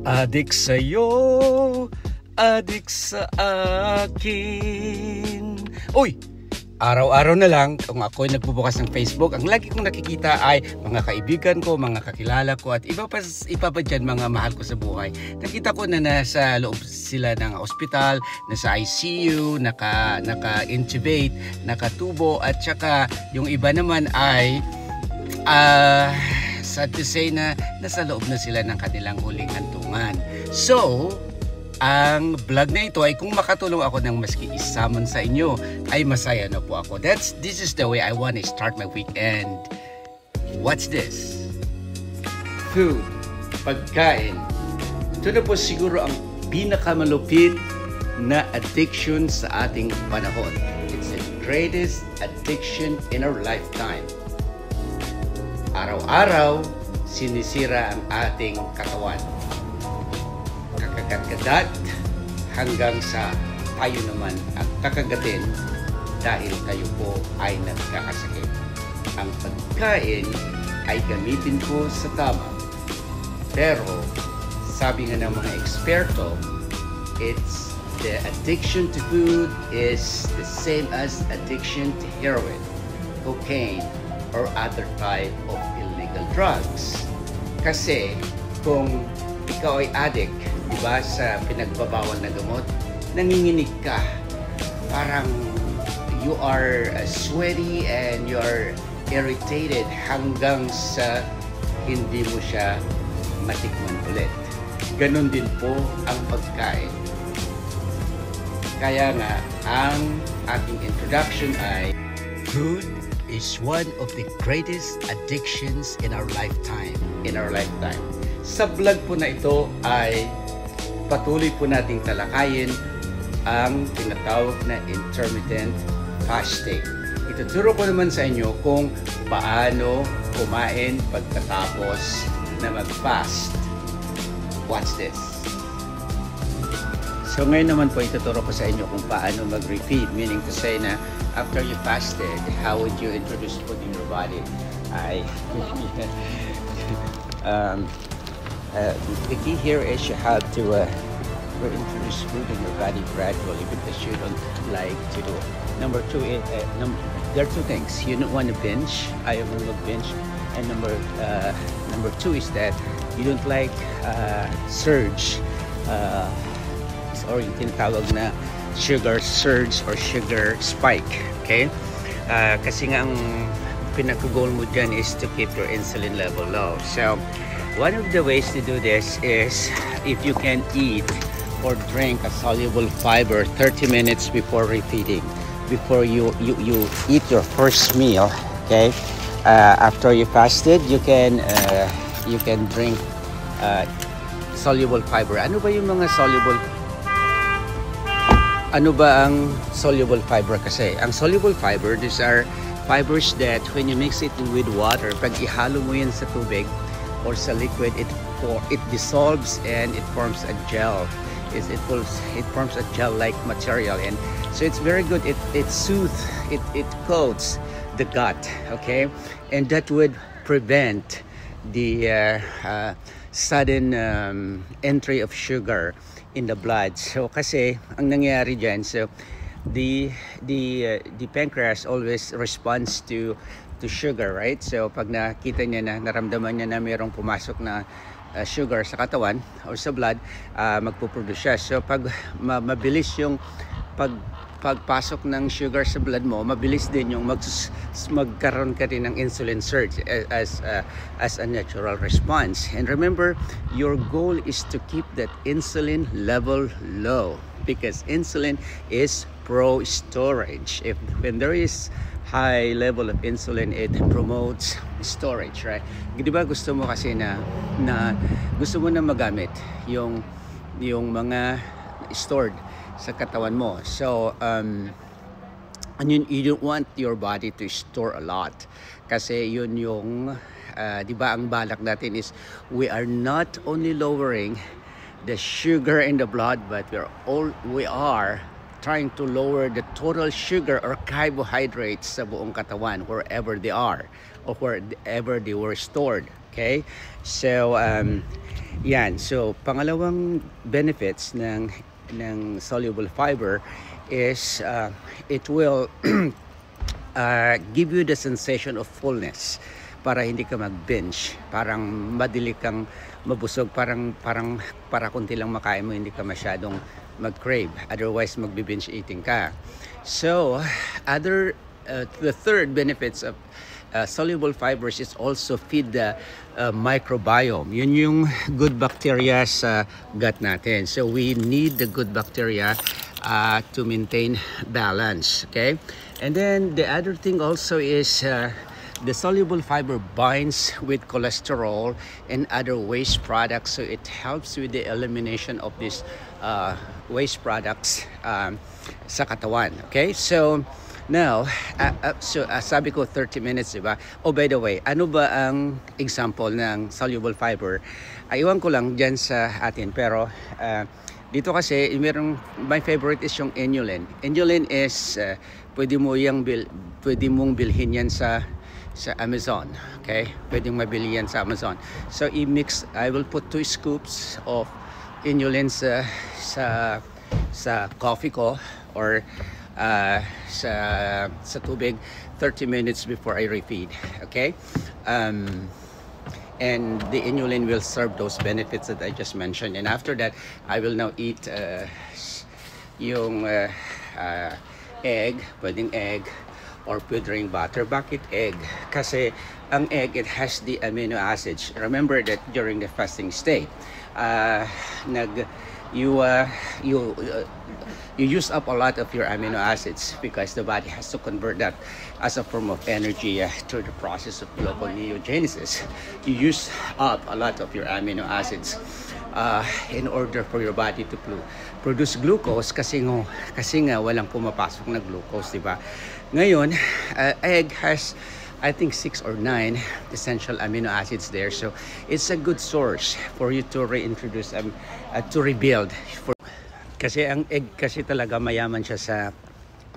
Adik sa'yo, adik sa akin. Uy! Araw-araw na lang, kung ako'y nagbubukas ng Facebook, ang lagi kong nakikita ay mga kaibigan ko, mga kakilala ko, at iba pa dyan, mga mahal ko sa buhay. Nakita ko na nasa loob sila ng ospital, nasa ICU, naka-intubate, nakatubo, at saka yung iba naman ay, sad to say na nasa loob na sila ng kanilang huling hantungan. So, ang vlog na ito ay kung makatulong ako ng maski isaman sa inyo, ay masaya na po ako. This is the way I want to start my weekend. What's this? Food, pagkain. Ito na po siguro ang pinakamalupit na addiction sa ating panahon. It's the greatest addiction in our lifetime. Araw-araw, sinisira ang ating katawan. Kakagagat hanggang sa tayo naman ang kakagatin dahil tayo po ay nagkakasakit. Ang pagkain ay gamitin ko sa tama. Pero sabi nga ng mga eksperto, it's the addiction to food is the same as addiction to heroin, cocaine, or other type of illegal drugs. Kasi kung ikaw ay addict, diba, sa pinagbabawal na gamot, nanginginig ka. Parang you are sweaty and you are irritated hanggang sa hindi mo siya matikman ulit. Ganon din po ang pagkain. Kaya nga, ang ating introduction ay food is one of the greatest addictions in our lifetime. Sa vlog po na ito ay patuloy po nating talakayin ang tinatawag na intermittent fasting. Ituturo ko naman sa inyo kung paano kumain pagkatapos na mag-fast. Watch this. So ngayon naman po ituturo ko sa inyo kung paano mag-refeed, meaning to say na after you fasted, how would you introduce food in your body? The key here is you have to introduce food in your body gradually because you don't like to do. Number two, there are two things. You don't want to binge. Ayaw mo mag-binge. And number two is that you don't like surge or yung tinatawag na sugar surge or sugar spike. Okay? Kasi nga ang pinaka-goal mo dyan is to keep your insulin level low. So, one of the ways to do this is if you can eat or drink a soluble fiber 30 minutes before refeeding, before you eat your first meal. Okay, after you fasted, you can drink soluble fiber. Ano ba yung mga soluble? Ano ba ang soluble fiber kasi? Ang soluble fiber, these are fibers that when you mix it with water, pag ihalo mo yan sa tubig or sa liquid, it dissolves and it forms a gel. It forms a gel-like material, and so it's very good. It soothes, it coats the gut, okay, and that would prevent the sudden entry of sugar in the blood. So kasi ang nangyayari dyan, so the pancreas always responds to sugar, right? So pag nakita niya na, naramdaman niya na mayroong pumasok na sugar sa katawan or sa blood, magpuproduce siya. So pag mabilis yung pagpasok ng sugar sa blood mo, mabilis din yung magkaroon ka din ng insulin surge as a natural response. And remember, your goal is to keep that insulin level low because insulin is pro-storage. When there is high level of insulin, it promotes storage, right? Di ba gusto mo kasi na gusto mo na magamit yung mga stored sa katawan mo. So and you don't want your body to store a lot kasi yun yung di ba ang balak natin is we are not only lowering the sugar in the blood, but we are trying to lower the total sugar or carbohydrates sa buong katawan wherever they are or wherever they were stored. Okay? So, yan. So, pangalawang benefits ng soluble fiber is it will give you the sensation of fullness para hindi ka mag-binge. Parang madili kang mabusog, para kunti lang makain mo, hindi ka masyadong mag-crave. Otherwise, magbi-binge eating ka. So, the third benefits of soluble fibers is also feed the microbiome. Yun yung good bacteria sa gut natin. So we need the good bacteria to maintain balance. Okay, and then the other thing also is the soluble fiber binds with cholesterol and other waste products, so it helps with the elimination of these waste products sa katawan. Okay, so now, sabi ko 30 minutes, diba? Oh, by the way, ano ba ang example ng soluble fiber? Iwan ko lang dyan sa atin, pero dito kasi, my favorite is yung inulin. Inulin is, pwede mong bilhin yan sa Amazon. Okay? Pwedeng mabili yan sa Amazon. So, I will put 2 scoops of inulin sa coffee ko, or sa tubig 30 minutes before I refeed. Okay, and the inulin will serve those benefits that I just mentioned, and after that I will now eat yung egg, pwedeng egg or pwedeng butter. Bakit egg? Kasi ang egg, it has the amino acids. Remember that during the fasting state, you use up a lot of your amino acids because the body has to convert that as a form of energy through the process of gluconeogenesis. You use up a lot of your amino acids in order for your body to produce glucose, kasi nga walang pumapasok na glucose, diba? Ngayon, egg has, I think, 6 or 9 essential amino acids there, so it's a good source for you to reintroduce to rebuild. Kasi ang egg kasi talaga mayaman siya sa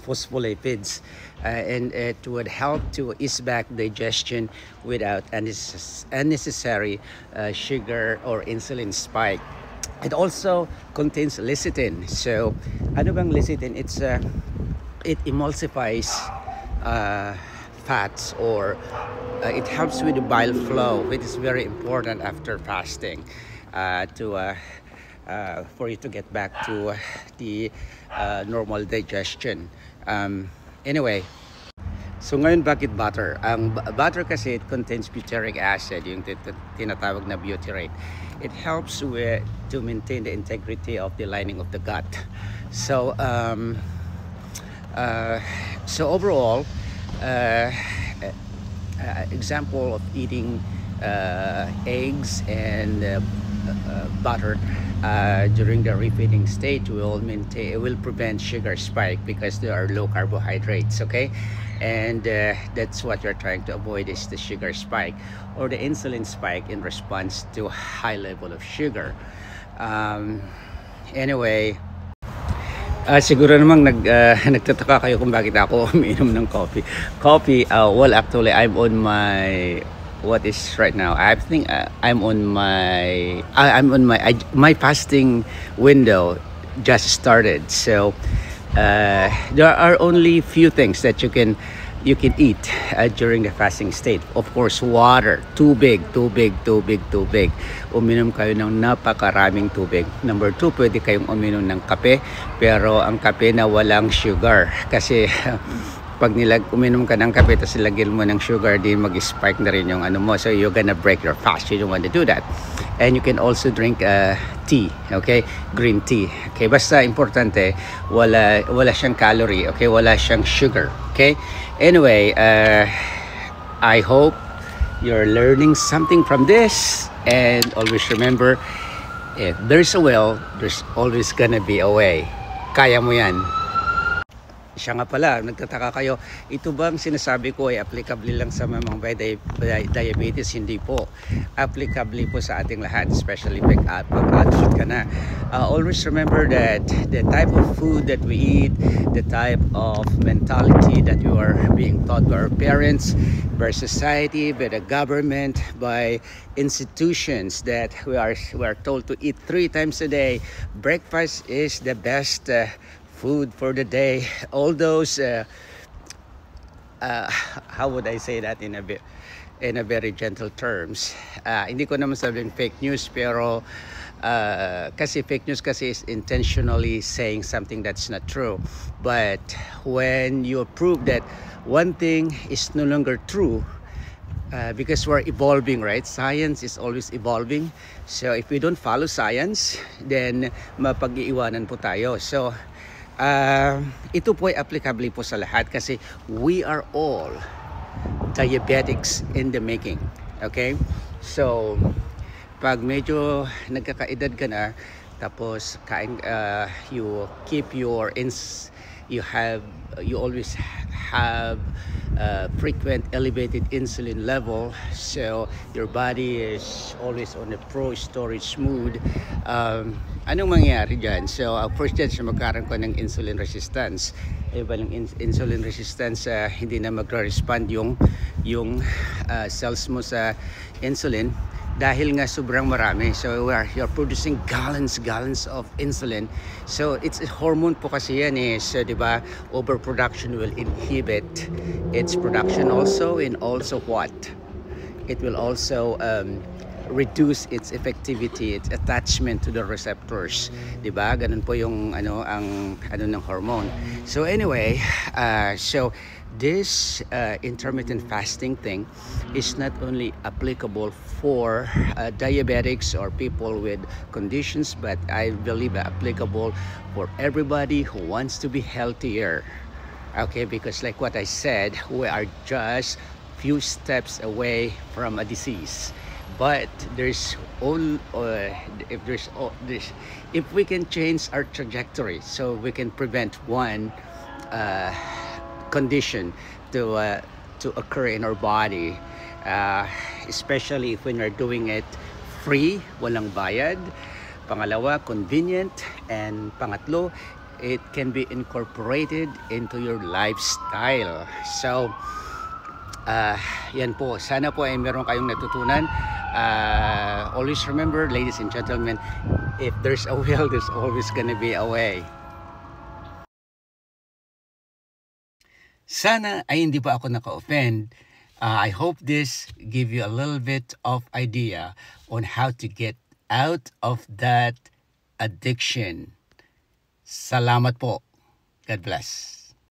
phospholipids, and it would help to ease back digestion without unnecessary sugar or insulin spike. It also contains lecithin. So, ano bang lecithin? It emulsifies fats, or it helps with the bile flow, which is very important after fasting, for you to get back to the normal digestion. Anyway, so ngayon, bakit butter? Ang butter kasi, it contains butyric acid, yung tinatawag na butyrate. It helps to maintain the integrity of the lining of the gut. So, so overall, example of eating eggs and butter during the refeeding state will prevent sugar spike because they are low carbohydrates. Okay, and that's what you're trying to avoid, is the sugar spike or the insulin spike in response to high level of sugar. Anyway, siguro namang nagtataka kayo kung bakit ako umiinom ng coffee. Well, actually, I'm on my, what is right now, I think I'm on my fasting window just started. So there are only few things that you can eat during the fasting state. Of course, water, tubig. Uminom kayo ng napakaraming tubig. Number 2, pwede kayong uminom ng kape, pero ang kape na walang sugar, kasi pag uminom ka ng kape tapos ilagyan mo ng sugar, di mag-spike na rin yung ano mo, so you're gonna break your fast. You don't want to do that. And you can also drink tea, okay, green tea. Okay, basta importante wala siyang calorie, okay, wala siyang sugar. Okay, anyway, I hope you're learning something from this, and always remember, if there's a will, there's always gonna be a way. Kaya mo yan. Siya nga pala, nagtataka kayo, ito bang sinasabi ko ay applicable lang sa mga diabetes? Hindi po. Applicable po sa ating lahat, especially pag-adult ka na. Always remember that the type of food that we eat, the type of mentality that we are being taught by our parents, by society, by the government, by institutions, that we are told to eat 3 times a day. Breakfast is the best food for the day. All those how would I say that in a very gentle terms, hindi ko naman sabihin fake news, pero kasi fake news kasi is intentionally saying something that's not true. But when you prove that one thing is no longer true, because we're evolving, right? Science is always evolving. So if we don't follow science, then mapag-iiwanan po tayo. So ito po ay applicable po sa lahat kasi we are all diabetics in the making. Okay? So pag medyo nagkakaedad ka na, tapos you keep your you always have frequent elevated insulin level, so your body is always on a pro storage mood. Anong mangyayari dyan? So first dyan, magkaroon ko ng insulin resistance. Iba ng insulin resistance, hindi na magre-respond yung cells mo sa insulin dahil nga sobrang marami. So you're producing gallons of insulin. So it's a hormone po kasi yan eh. So diba, overproduction will inhibit its production also, and also what? It will also reduce its effectivity, its attachment to the receptors. Diba? Ganun po yung ang ng hormone. So anyway, so this intermittent fasting thing is not only applicable for diabetics or people with conditions, but I believe applicable for everybody who wants to be healthier. Okay, because like what I said, we are just few steps away from a disease. But there's if we can change our trajectory, so we can prevent one condition to occur in our body, especially if when you're doing it free, walang bayad. Pangalawa, convenient, and pangatlo, it can be incorporated into your lifestyle. So yan po, sana po ay meron kayong natutunan. Always remember, ladies and gentlemen, if there's a will, there's always gonna be a way. Sana ay hindi pa ako naka-offend. I hope this give you a little bit of idea on how to get out of that addiction. Salamat po. God bless.